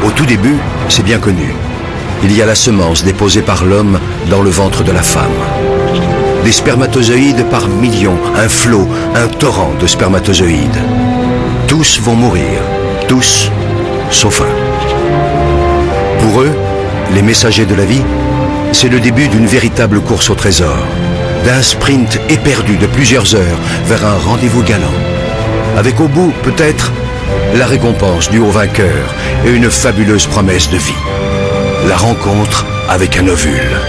Au tout début, c'est bien connu. Il y a la semence déposée par l'homme dans le ventre de la femme. Des spermatozoïdes par millions, un flot, un torrent de spermatozoïdes. Tous vont mourir, tous, sauf un. Pour eux, les messagers de la vie, c'est le début d'une véritable course au trésor, d'un sprint éperdu de plusieurs heures vers un rendez-vous galant, avec au bout, peut-être, la récompense du haut vainqueur et une fabuleuse promesse de vie. La rencontre avec un ovule.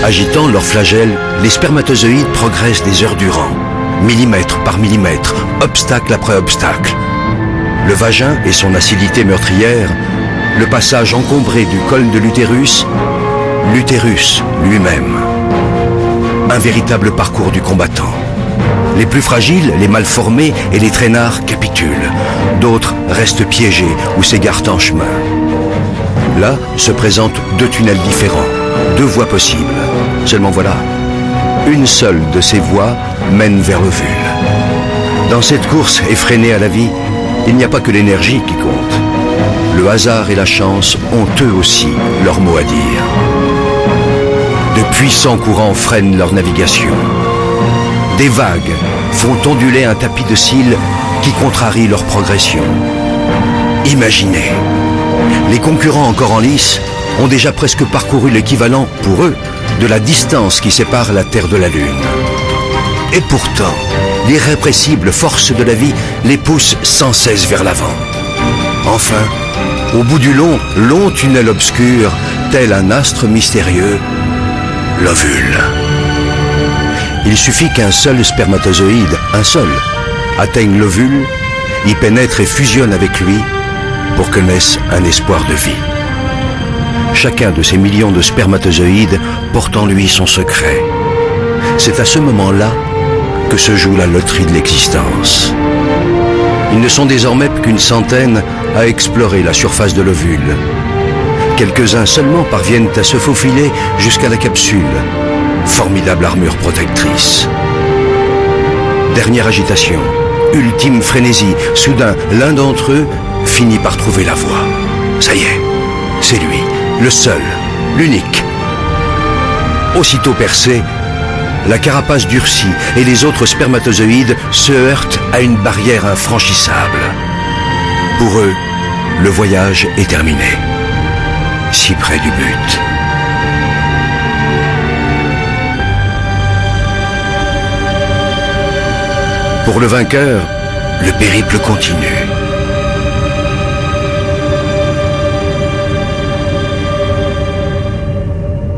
Agitant leur flagelle, les spermatozoïdes progressent des heures durant, millimètre par millimètre, obstacle après obstacle. Le vagin et son acidité meurtrière, le passage encombré du col de l'utérus, l'utérus lui-même. Un véritable parcours du combattant. Les plus fragiles, les mal formés et les traînards capitulent. D'autres restent piégés ou s'égarent en chemin. Là se présentent deux tunnels différents, deux voies possibles. Seulement voilà, une seule de ces voies mène vers l'ovule. Dans cette course effrénée à la vie, il n'y a pas que l'énergie qui compte. Le hasard et la chance ont eux aussi leur mot à dire. De puissants courants freinent leur navigation. Des vagues font onduler un tapis de cils qui contrarie leur progression. Imaginez, les concurrents encore en lice ont déjà presque parcouru l'équivalent, pour eux, de la distance qui sépare la Terre de la Lune. Et pourtant, l'irrépressible force de la vie les pousse sans cesse vers l'avant. Enfin, au bout du long tunnel obscur, tel un astre mystérieux, l'ovule. Il suffit qu'un seul spermatozoïde, un seul, atteigne l'ovule, y pénètre et fusionne avec lui pour que naisse un espoir de vie. Chacun de ces millions de spermatozoïdes porte en lui son secret. C'est à ce moment-là que se joue la loterie de l'existence. Ils ne sont désormais qu'une centaine à explorer la surface de l'ovule. Quelques-uns seulement parviennent à se faufiler jusqu'à la capsule, formidable armure protectrice. Dernière agitation, ultime frénésie, soudain l'un d'entre eux finit par trouver la voie. Ça y est, c'est lui, le seul, l'unique. Aussitôt percé, la carapace durcit et les autres spermatozoïdes se heurtent à une barrière infranchissable. Pour eux, le voyage est terminé. Si près du but. Pour le vainqueur, le périple continue.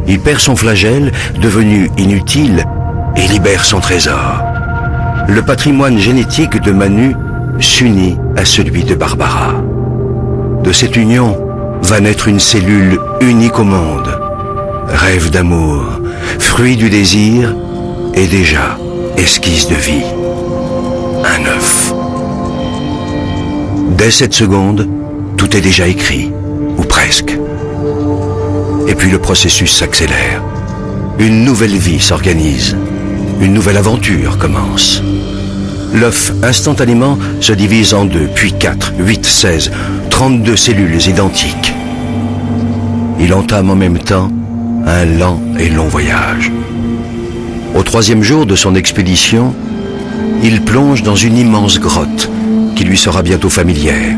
Il perd son flagelle, devenu inutile, et libère son trésor. Le patrimoine génétique de Manu s'unit à celui de Barbara. De cette union va naître une cellule unique au monde. Rêve d'amour, fruit du désir et déjà esquisse de vie. Un œuf. Dès cette seconde, tout est déjà écrit, ou presque. Et puis le processus s'accélère. Une nouvelle vie s'organise. Une nouvelle aventure commence. L'œuf, instantanément, se divise en 2, puis 4, 8, 16, 32 cellules identiques. Il entame en même temps un lent et long voyage. Au 3e jour de son expédition, il plonge dans une immense grotte qui lui sera bientôt familière,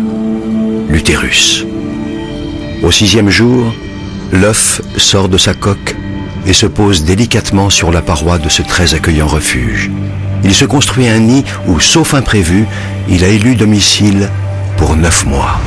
l'utérus. Au 6e jour, l'œuf sort de sa coque et se pose délicatement sur la paroi de ce très accueillant refuge. Il se construit un nid où, sauf imprévu, il a élu domicile pour 9 mois.